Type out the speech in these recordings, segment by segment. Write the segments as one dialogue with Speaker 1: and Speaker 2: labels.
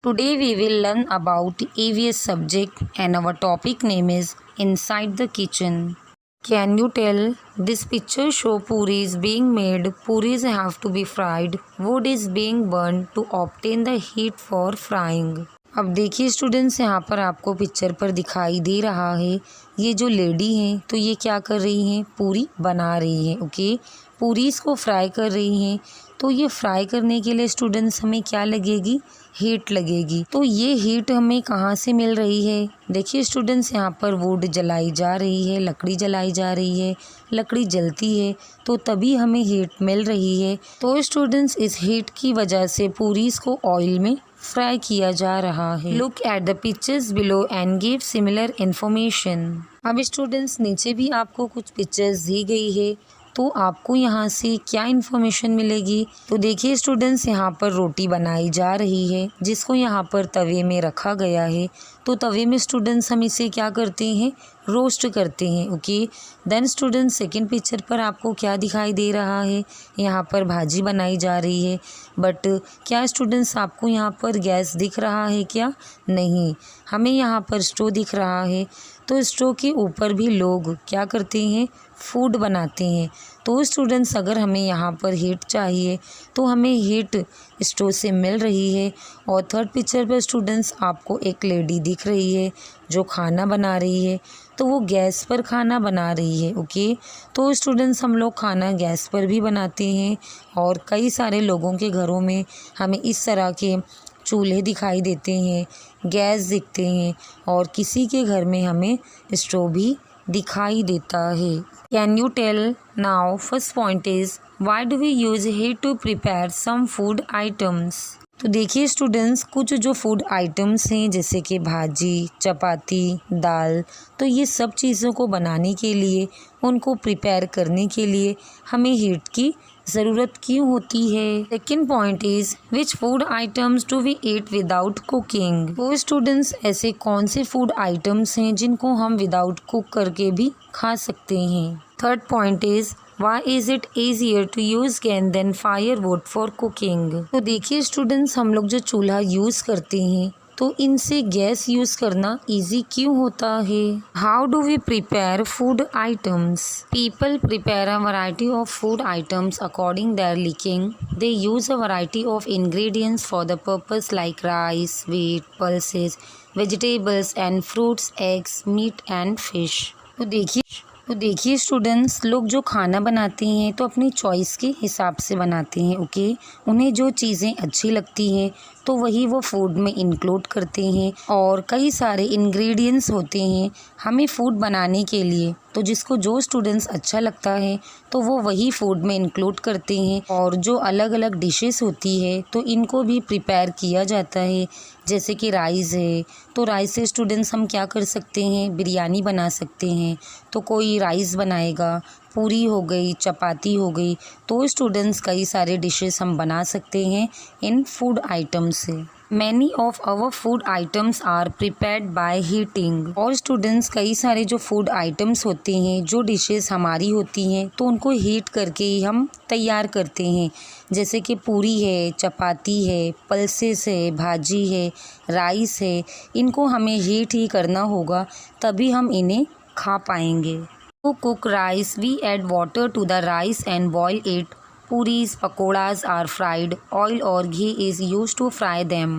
Speaker 1: Today we will learn about EVS subject and our topic name is Inside the Kitchen. Can you tell? This picture show puris being made. Puris have to be fried. Wood is being burned to obtain the heat for frying. अब देखिए students, यहाँ पर आपको picture पर दिखाई दे रहा है ये जो लेडी हैं तो ये क्या कर रही हैं, पूरी बना रही हैं। ओके, पूरीज को फ्राई कर रही हैं। तो ये फ्राई करने के लिए स्टूडेंट्स हमें क्या लगेगी, हीट लगेगी। तो ये हीट हमें कहाँ से मिल रही है? देखिए स्टूडेंट्स, यहाँ पर वुड जलाई जा रही है, लकड़ी जलाई जा रही है, लकड़ी जलती है तो तभी हमें हीट मिल रही है। तो स्टूडेंट्स, इस हीट की वजह से पूरीज को ऑयल में फ्राई किया जा रहा है। Look at the pictures below and give similar information. अब स्टूडेंट्स, नीचे भी आपको कुछ पिक्चर्स दी गई है तो आपको यहाँ से क्या इन्फॉर्मेशन मिलेगी? तो देखिए स्टूडेंट्स, यहाँ पर रोटी बनाई जा रही है जिसको यहाँ पर तवे में रखा गया है। तो तवे में स्टूडेंट्स हम इसे क्या करते हैं, रोस्ट करते हैं। Okay, then students, second picture पर आपको क्या दिखाई दे रहा है, यहाँ पर भाजी बनाई जा रही है। बट क्या स्टूडेंट्स आपको यहाँ पर गैस दिख रहा है क्या? नहीं, हमें यहाँ पर स्टोव दिख रहा है। तो स्टोव के ऊपर भी लोग क्या करते हैं, फूड बनाते हैं। तो स्टूडेंट्स, अगर हमें यहाँ पर हीट चाहिए तो हमें हीट स्टोव से मिल रही है। और थर्ड पिक्चर पर स्टूडेंट्स आपको एक लेडी दिख रही है जो खाना बना रही है। तो वो गैस पर खाना बना रही है। ओके, तो स्टूडेंट्स, हम लोग खाना गैस पर भी बनाते हैं और कई सारे लोगों के घरों में हमें इस तरह के चूल्हे दिखाई देते हैं, गैस दिखते हैं और किसी के घर में हमें स्टोव भी दिखाई देता है। Can you tell? Now first point is why do we use heat to prepare some food items. तो देखिए स्टूडेंट्स, कुछ जो फूड आइटम्स हैं जैसे कि भाजी, चपाती, दाल, तो ये सब चीज़ों को बनाने के लिए, उनको प्रिपेयर करने के लिए हमें हीट की ज़रूरत क्यों होती है? Second point is which food items do we eat without cooking. तो स्टूडेंट्स, ऐसे कौन से फूड आइटम्स हैं जिनको हम विदाउट कुक करके भी खा सकते हैं? Third point is Why is it easier to use gas than firewood for cooking? तो देखिए स्टूडेंट्स, हम लोग जो चूल्हा यूज़ करते हैं तो इनसे गैस यूज़ करना इजी क्यों होता है? How do we prepare food items? People prepare a variety of food items according their liking. They use a variety of ingredients for the purpose like rice, wheat, pulses, vegetables and fruits, eggs, meat and fish. तो देखिए students, लोग जो खाना बनाते हैं तो अपनी choice के हिसाब से बनाते हैं। ओके, उन्हें जो चीज़ें अच्छी लगती हैं तो वही वो फूड में इंक्लूड करते हैं और कई सारे इंग्रेडिएंट्स होते हैं हमें फूड बनाने के लिए। तो जिसको जो स्टूडेंट्स अच्छा लगता है तो वो वही फूड में इंक्लूड करते हैं। और जो अलग अलग डिशेस होती है तो इनको भी प्रिपेयर किया जाता है। जैसे कि राइस है तो राइस से स्टूडेंट्स हम क्या कर सकते हैं, बिरयानी बना सकते हैं। तो कोई राइस बनाएगा, पूरी हो गई, चपाती हो गई। तो स्टूडेंट्स, कई सारे डिशेस हम बना सकते हैं इन फूड आइटम्स से। Many of our food items are prepared by heating. और स्टूडेंट्स, कई सारे जो फूड आइटम्स होते हैं, जो डिशेस हमारी होती हैं तो उनको हीट करके ही हम तैयार करते हैं। जैसे कि पूरी है, चपाती है, पल्सेस है, भाजी है, राइस है, इनको हमें हीट ही करना होगा तभी हम इन्हें खा पाएंगे। To cook rice, we add water to the rice and boil it. Puris, pakoras are fried. Oil or ghee is used to fry them.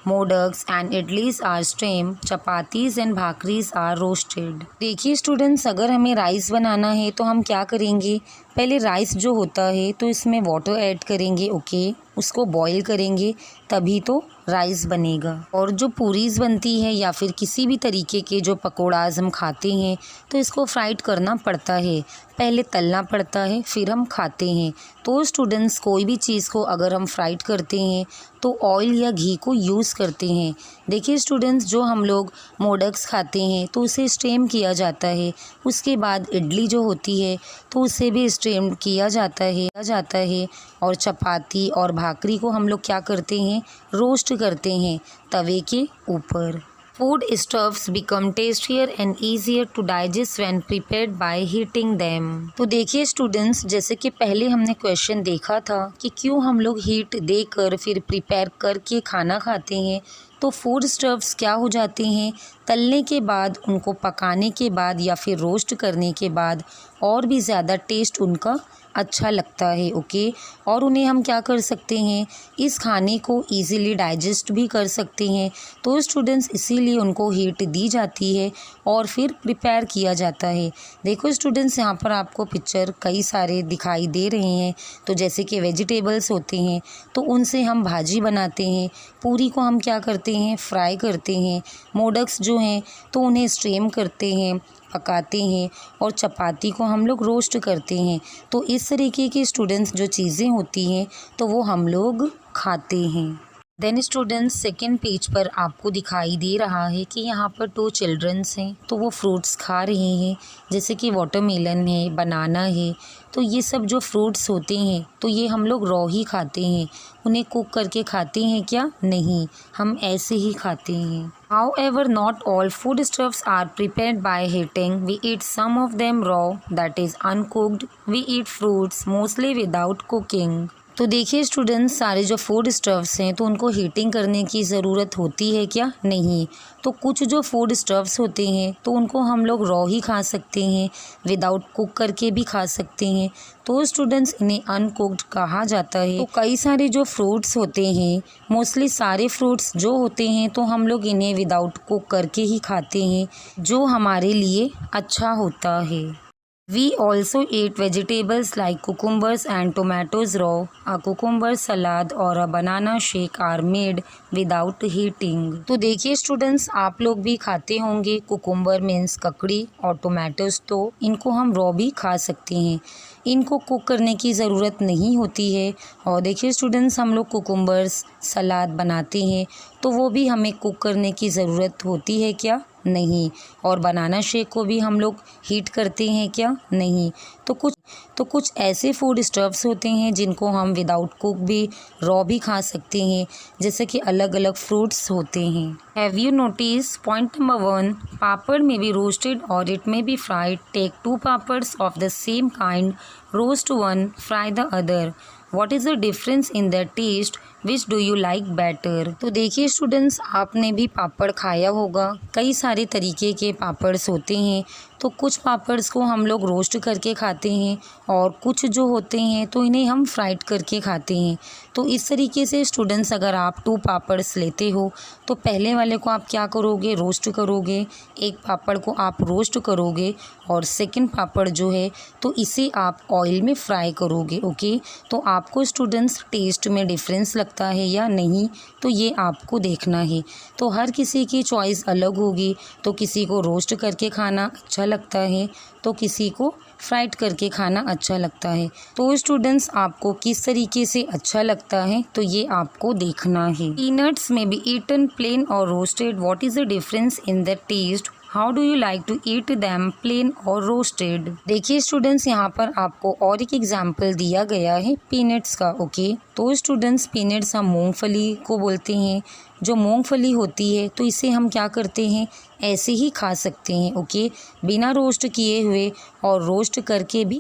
Speaker 1: Modaks and idlis are steamed. Chapatis and bhakris are roasted. देखिए students, अगर हमें rice बनाना है तो हम क्या करेंगे, पहले rice जो होता है तो इसमें वाटर ऐड करेंगे। ओके, उसको बॉईल करेंगे तभी तो राइस बनेगा। और जो पूरीज बनती है या फिर किसी भी तरीके के जो पकोड़ाज हम खाते हैं तो इसको फ्राइड करना पड़ता है, पहले तलना पड़ता है फिर हम खाते हैं। तो स्टूडेंट्स, कोई भी चीज़ को अगर हम फ्राइड करते हैं तो ऑयल या घी को यूज़ करते हैं। देखिए स्टूडेंट्स, जो हम लोग मोडक्स खाते हैं तो उसे स्टीम किया जाता है। उसके बाद इडली जो होती है तो उसे भी स्टीम किया जाता है। और चपाती और भाकरी को हम लोग क्या करते हैं, रोस्ट करते हैं तवे के ऊपर। Food stuffs become tastier and easier to digest when prepared by heating them. तो देखिए स्टूडेंट्स, जैसे कि पहले हमने क्वेश्चन देखा था कि क्यों हम लोग हीट देकर फिर प्रिपेयर करके खाना खाते हैं। तो फूड स्टफ्स क्या हो जाते हैं, तलने के बाद, उनको पकाने के बाद या फिर रोस्ट करने के बाद और भी ज़्यादा टेस्ट उनका अच्छा लगता है। ओके, और उन्हें हम क्या कर सकते हैं, इस खाने को इजीली डाइजेस्ट भी कर सकते हैं। तो स्टूडेंट्स इसीलिए उनको हीट दी जाती है और फिर प्रिपेयर किया जाता है। देखो स्टूडेंट्स, यहाँ पर आपको पिक्चर कई सारे दिखाई दे रहे हैं। तो जैसे कि वेजिटेबल्स होते हैं तो उनसे हम भाजी बनाते हैं, पूरी को हम क्या करते हैं, फ्राई करते हैं, मोडक्स जो हैं तो उन्हें स्ट्रीम करते हैं, पकाते हैं, और चपाती को हम लोग रोस्ट करते हैं। तो इस तरीके की स्टूडेंट्स जो चीज़ें होती हैं तो वो हम लोग खाते हैं। देन स्टूडेंट्स, सेकेंड पेज पर आपको दिखाई दे रहा है कि यहाँ पर 2 चिल्ड्रंस हैं तो वो फ्रूट्स खा रहे हैं, जैसे कि वाटरमेलन है, बनाना है। तो ये सब जो फ्रूट्स होते हैं तो ये हम लोग रॉ ही खाते हैं, उन्हें कुक करके खाते हैं क्या? नहीं, हम ऐसे ही खाते हैं। However, not all foodstuffs are prepared by heating. We eat some of them raw, that is uncooked. We eat fruits mostly without cooking. तो देखिए स्टूडेंट्स, सारे जो फूड स्टफ्स हैं तो उनको हीटिंग करने की ज़रूरत होती है क्या? नहीं। तो कुछ जो फूड स्टफ्स होते हैं तो उनको हम लोग रॉ ही खा सकते हैं, विदाउट कुक करके भी खा सकते हैं। तो स्टूडेंट्स इन्हें अनकुक्ड कहा जाता है। तो कई सारे जो फ्रूट्स होते हैं, मोस्टली सारे फ्रूट्स जो होते हैं तो हम लोग इन्हें विदाउट कुक करके ही खाते हैं, जो हमारे लिए अच्छा होता है। We also eat vegetables like cucumbers and tomatoes raw. A cucumber salad or a banana shake are made without heating. तो देखिए स्टूडेंट्स, आप लोग भी खाते होंगे कुकुम्बर मीन्स ककड़ी, और टोमेटोज तो इनको हम रॉ भी खा सकते हैं, इनको कुक करने की ज़रूरत नहीं होती है। और देखिए स्टूडेंट्स, हम लोग कुकुम्बर्स सलाद बनाते हैं तो वो भी हमें कुक करने की ज़रूरत होती है क्या? नहीं। और बनाना शेक को भी हम लोग हीट करते हैं क्या? नहीं। तो कुछ ऐसे फूड स्टफ्स होते हैं जिनको हम विदाउट कुक भी रॉ भी खा सकते हैं, जैसे कि अलग अलग फ्रूट्स होते हैं। Have you notice? Point number 1, papad may be roasted और it may be fried. Take 2 papads of the same kind, roast 1, fry the other. What is the difference in their taste? Which do you like better? तो देखिए students, आपने भी पापड़ खाया होगा। कई सारे तरीके के पापड़्स होते हैं। तो कुछ पापड़्स को हम लोग रोस्ट करके खाते हैं और कुछ जो होते हैं तो इन्हें हम फ्राइड करके खाते हैं। तो इस तरीके से स्टूडेंट्स, अगर आप 2 पापड़्स लेते हो तो पहले वाले को आप क्या करोगे, रोस्ट करोगे, एक पापड़ को आप रोस्ट करोगे, और सेकंड पापड़ जो है तो इसे आप ऑयल में फ्राई करोगे। ओके, तो आपको स्टूडेंट्स टेस्ट में डिफरेंस लगता है या नहीं, तो ये आपको देखना है। तो हर किसी की चॉइस अलग होगी, तो किसी को रोस्ट करके खाना अच्छा लगता है तो किसी को फ्राइड करके खाना अच्छा लगता है। तो स्टूडेंट्स, आपको किस तरीके से अच्छा लगता है तो ये आपको देखना है। Peanuts may be eaten plain और roasted. What is the difference in the taste? How do you like to eat them, plain और रोस्टेड? देखिए स्टूडेंट्स, यहाँ पर आपको और एक एग्जाम्पल दिया गया है पीनट्स का। ओके, तो स्टूडेंट्स, पीनट्स हम मूंगफली को बोलते हैं। जो मूंगफली होती है तो इसे हम क्या करते हैं, ऐसे ही खा सकते हैं। ओके, बिना रोस्ट किए हुए और रोस्ट करके भी